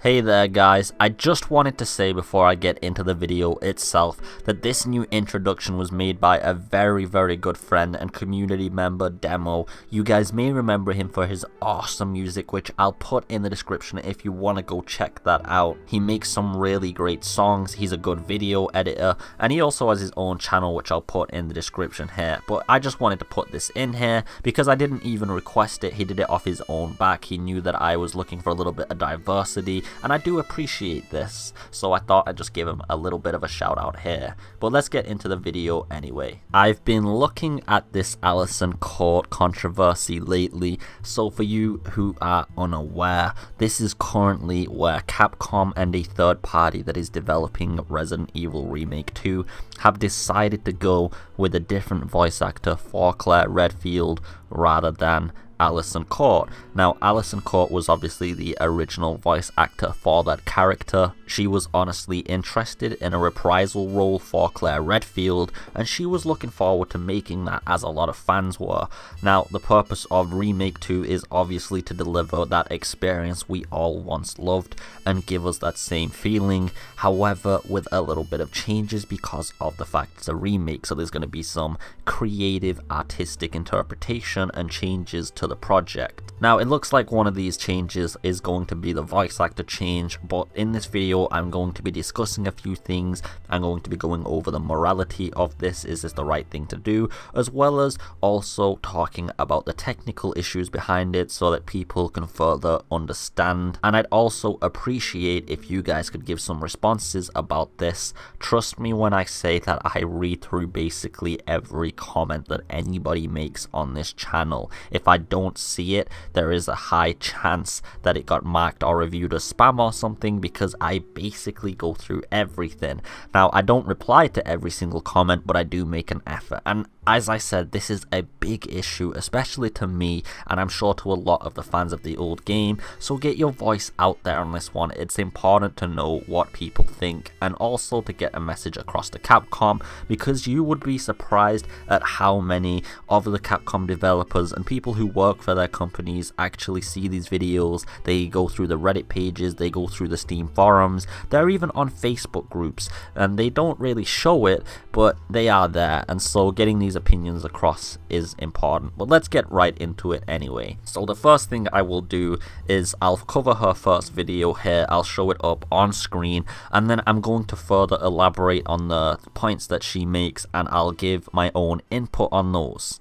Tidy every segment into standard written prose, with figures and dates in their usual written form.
Hey there guys, I just wanted to say before I get into the video itself that this new introduction was made by a very good friend and community member, Demo. You guys may remember him for his awesome music, which I'll put in the description if you want to go check that out. He makes some really great songs, he's a good video editor, and he also has his own channel which I'll put in the description here. But I just wanted to put this in here because I didn't even request it, he did it off his own back. He knew that I was looking for a little bit of diversity, and I do appreciate this, so I thought I'd just give him a little bit of a shout out here. But let's get into the video anyway. I've been looking at this Allison Court controversy lately, so for you who are unaware, this is currently where Capcom and a third party that is developing Resident Evil Remake 2 have decided to go with a different voice actor for Claire Redfield rather than Allison Court. Now, Allison Court was obviously the original voice actor for that character. She was honestly interested in a reprisal role for Claire Redfield, and she was looking forward to making that, as a lot of fans were. Now, the purpose of Remake 2 is obviously to deliver that experience we all once loved and give us that same feeling, however with a little bit of changes because of the fact it's a remake, so there's going to be some creative artistic interpretation and changes to the project. Now, it looks like one of these changes is going to be the voice actor change, but in this video I'm going to be discussing a few things. I'm going to be going over the morality of this, is this the right thing to do, as well as also talking about the technical issues behind it so that people can further understand. And I'd also appreciate if you guys could give some responses about this. Trust me when I say that I read through basically every comment that anybody makes on this channel. If I don't see it, there is a high chance that it got marked or reviewed as spam or something, because I basically go through everything. Now, I don't reply to every single comment, but I do make an effort, and as I said, this is a big issue, especially to me, and I'm sure to a lot of the fans of the old game, so get your voice out there on this one. It's important to know what people think, and also to get a message across to Capcom, because you would be surprised at how many of the Capcom developers and people who work for their companies actually see these videos. They go through the Reddit pages, they go through the Steam forums, they're even on Facebook groups, and they don't really show it, but they are there, and so getting these opinions across is important. But let's get right into it anyway. So the first thing I will do is I'll cover her first video here, I'll show it up on screen, and then I'm going to further elaborate on the points that she makes, and I'll give my own input on those.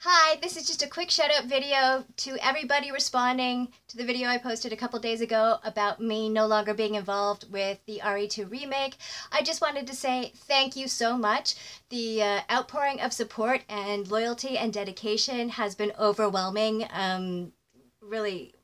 Hi, this is just a quick shout-out video to everybody responding to the video I posted a couple days ago about me no longer being involved with the RE2 remake. I just wanted to say thank you so much. The outpouring of support and loyalty and dedication has been overwhelming. Really,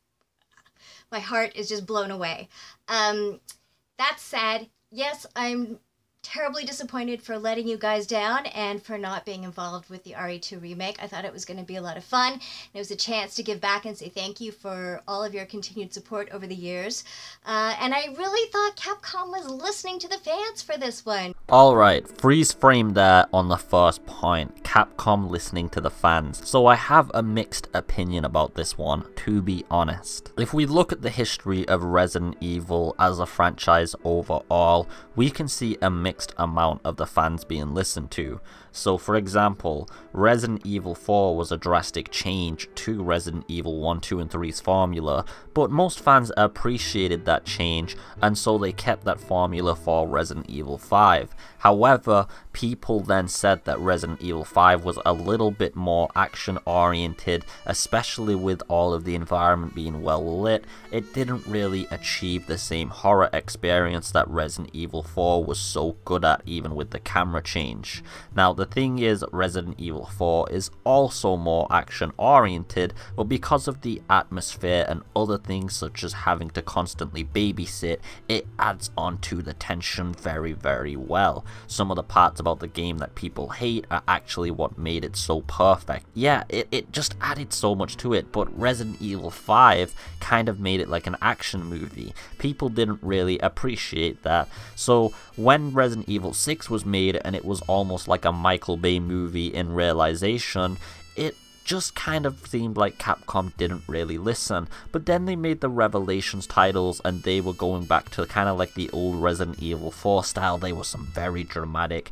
my heart is just blown away. That said, yes, I'm terribly disappointed for letting you guys down and for not being involved with the RE2 remake. I thought it was going to be a lot of fun, and it was a chance to give back and say thank you for all of your continued support over the years. And I really thought Capcom was listening to the fans for this one. Alright, freeze frame there on the first point, Capcom listening to the fans. So I have a mixed opinion about this one, to be honest. If we look at the history of Resident Evil as a franchise overall, we can see a mixed amount of the fans being listened to. So for example, Resident Evil 4 was a drastic change to Resident Evil 1, 2 and 3's formula, but most fans appreciated that change, and so they kept that formula for Resident Evil 5. However, people then said that Resident Evil 5 was a little bit more action oriented, especially with all of the environment being well lit. It didn't really achieve the same horror experience that Resident Evil 4 was so good at, even with the camera change. Now, the thing is, Resident Evil 4 is also more action oriented, but because of the atmosphere and other things such as having to constantly babysit, it adds on to the tension very well. Some of the parts about the game that people hate are actually what made it so perfect. Yeah, it just added so much to it, but Resident Evil 5 kind of made it like an action movie. People didn't really appreciate that. So when Resident Evil 6 was made and it was almost like a Michael Bay movie in realization, it just kind of seemed like Capcom didn't really listen. But then they made the Revelations titles, and they were going back to kind of like the old Resident Evil 4 style. There were some very dramatic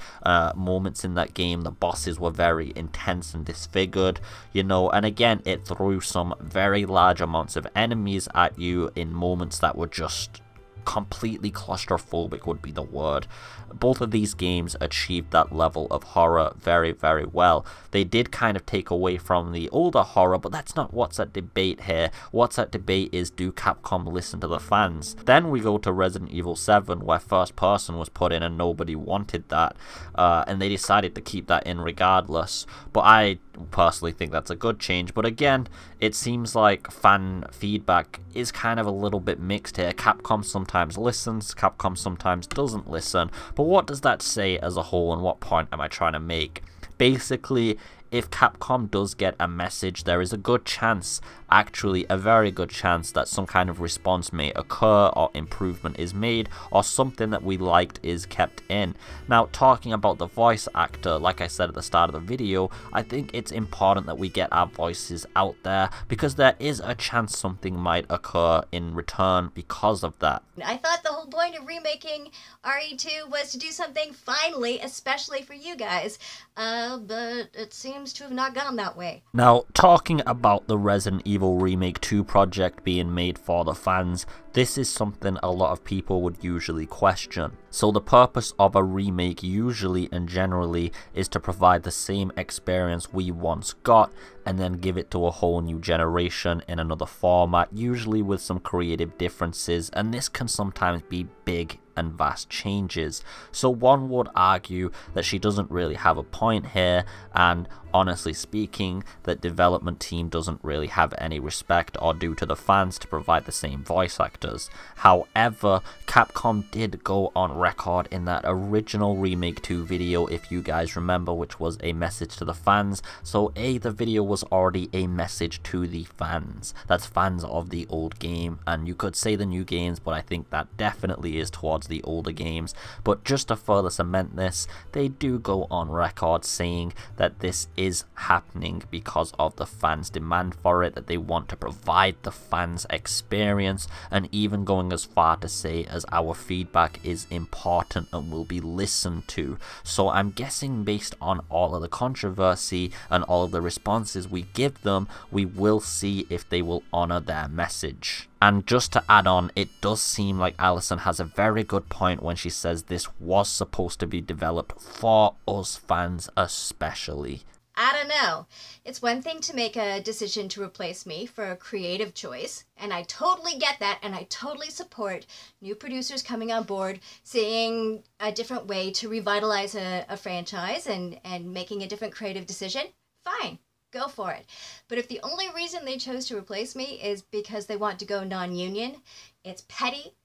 moments in that game. The bosses were very intense and disfigured, you know, and again, it threw some very large amounts of enemies at you in moments that were just completely claustrophobic would be the word. Both of these games achieved that level of horror very, very well. They did kind of take away from the older horror, but that's not what's at debate here. What's at debate is, do Capcom listen to the fans? Then we go to Resident Evil 7, where first person was put in and nobody wanted that, and they decided to keep that in regardless. But I personally think that's a good change. But again, it seems like fan feedback is kind of a little bit mixed here. Capcom sometimes listens, Capcom sometimes doesn't listen. But what does that say as a whole, and what point am I trying to make? Basically, if Capcom does get a message, there is a good chance, actually a very good chance, that some kind of response may occur, or improvement is made, or something that we liked is kept in. Now, talking about the voice actor, like I said at the start of the video, I think it's important that we get our voices out there, because there is a chance something might occur in return because of that. I thought the whole point of remaking RE2 was to do something finally, especially for you guys, but it seems to have not gone that way. Now, talking about the Resident Evil Remake 2 project being made for the fans, this is something a lot of people would usually question. So the purpose of a remake usually and generally is to provide the same experience we once got, and then give it to a whole new generation in another format, usually with some creative differences, and this can sometimes be big and vast changes. So one would argue that she doesn't really have a point here, and honestly speaking, that development team doesn't really have any respect or due to the fans to provide the same voice actors. However, Capcom did go on record in that original Remake 2 video, if you guys remember, which was a message to the fans. So the video was already a message to the fans. That's fans of the old game, and you could say the new games, but I think that definitely is towards the older games. But just to further cement this, they do go on record saying that this is happening because of the fans' demand for it, that they want to provide the fans' experience, and even going as far to say as our feedback is important and will be listened to. So I'm guessing based on all of the controversy and all of the responses we give them, we will see if they will honor their message. And just to add on, it does seem like Allison has a very good point when she says this was supposed to be developed for us fans especially. I don't know. It's one thing to make a decision to replace me for a creative choice, and I totally get that, and I totally support new producers coming on board, seeing a different way to revitalize a franchise and making a different creative decision. Fine, go for it. But if the only reason they chose to replace me is because they want to go non-union, it's petty,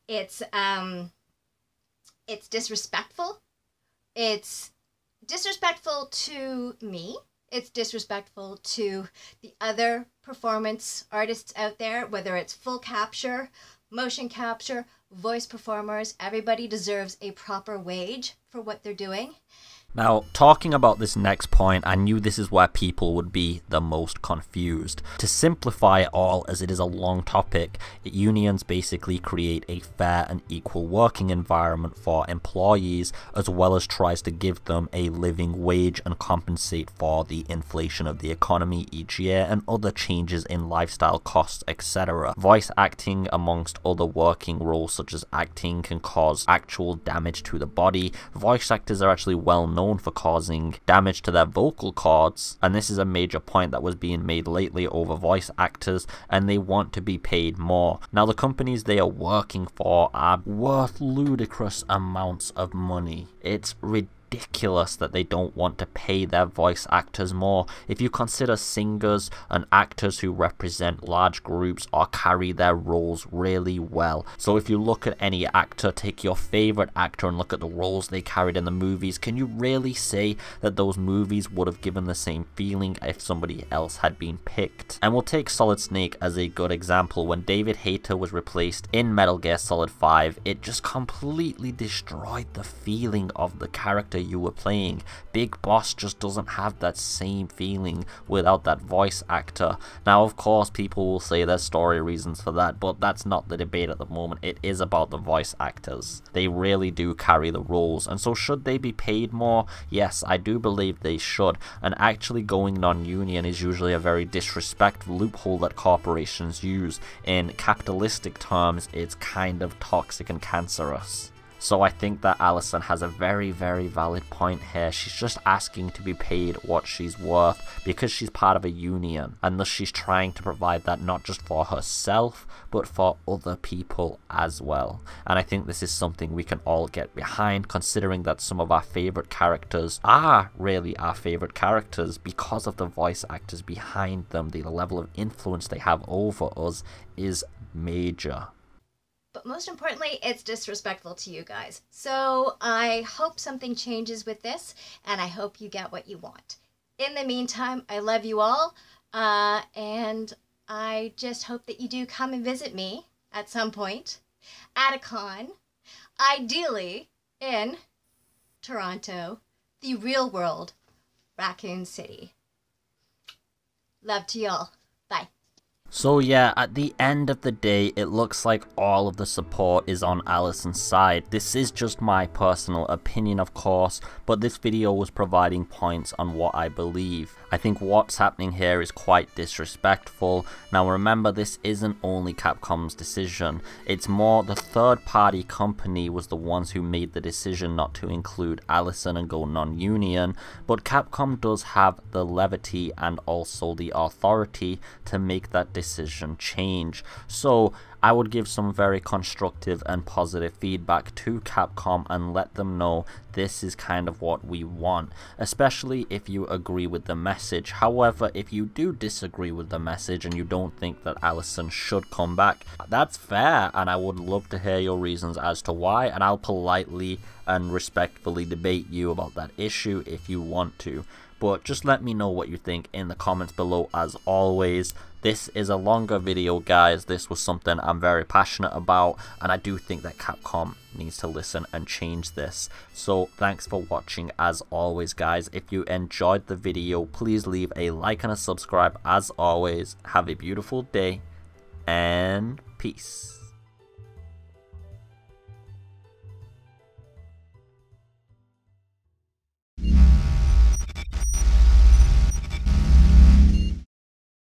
it's disrespectful, it's disrespectful to me, it's disrespectful to the other performance artists out there, whether it's full capture, motion capture, voice performers. Everybody deserves a proper wage for what they're doing. Now, talking about this next point, I knew this is where people would be the most confused. To simplify it all, as it is a long topic, unions basically create a fair and equal working environment for employees, as well as tries to give them a living wage and compensate for the inflation of the economy each year and other changes in lifestyle costs, etc. Voice acting, amongst other working roles such as acting, can cause actual damage to the body. Voice actors are actually well known for causing damage to their vocal cords, and this is a major point that was being made lately over voice actors, and they want to be paid more. Now, the companies they are working for are worth ludicrous amounts of money. It's ridiculous that they don't want to pay their voice actors more. If you consider singers and actors who represent large groups or carry their roles really well. So if you look at any actor, take your favorite actor and look at the roles they carried in the movies, can you really say that those movies would have given the same feeling if somebody else had been picked? And we'll take Solid Snake as a good example. When David Hayter was replaced in Metal Gear Solid 5, it just completely destroyed the feeling of the character. you were playing. Big Boss just doesn't have that same feeling without that voice actor. Now, of course, people will say there's story reasons for that, but that's not the debate at the moment. It is about the voice actors. They really do carry the roles, and so should they be paid more? Yes, I do believe they should, and actually going non-union is usually a very disrespectful loophole that corporations use. In capitalistic terms, it's kind of toxic and cancerous. So I think that Allison has a very, very valid point here. She's just asking to be paid what she's worth because she's part of a union, and thus she's trying to provide that not just for herself, but for other people as well. And I think this is something we can all get behind, considering that some of our favorite characters are really our favorite characters because of the voice actors behind them. The level of influence they have over us is major. But most importantly, it's disrespectful to you guys. So I hope something changes with this, and I hope you get what you want. In the meantime, I love you all, and I just hope that you do come and visit me at some point at a con, ideally in Toronto, the real world, Raccoon City. Love to y'all. Bye. So yeah, at the end of the day, it looks like all of the support is on Allison's side. This is just my personal opinion, of course, but this video was providing points on what I believe. I think what's happening here is quite disrespectful. Now remember, this isn't only Capcom's decision, it's more the third-party company was the ones who made the decision not to include Allison and go non-union, but Capcom does have the levity and also the authority to make that decision change. So I would give some very constructive and positive feedback to Capcom and let them know this is kind of what we want, especially if you agree with the message. However, if you do disagree with the message and you don't think that Allison should come back, that's fair, and I would love to hear your reasons as to why, and I'll politely and respectfully debate you about that issue if you want to. But just let me know what you think in the comments below as always. This is a longer video, guys. This was something I'm very passionate about, and I do think that Capcom needs to listen and change this. So thanks for watching as always, guys. If you enjoyed the video, please leave a like and a subscribe as always. Have a beautiful day and peace.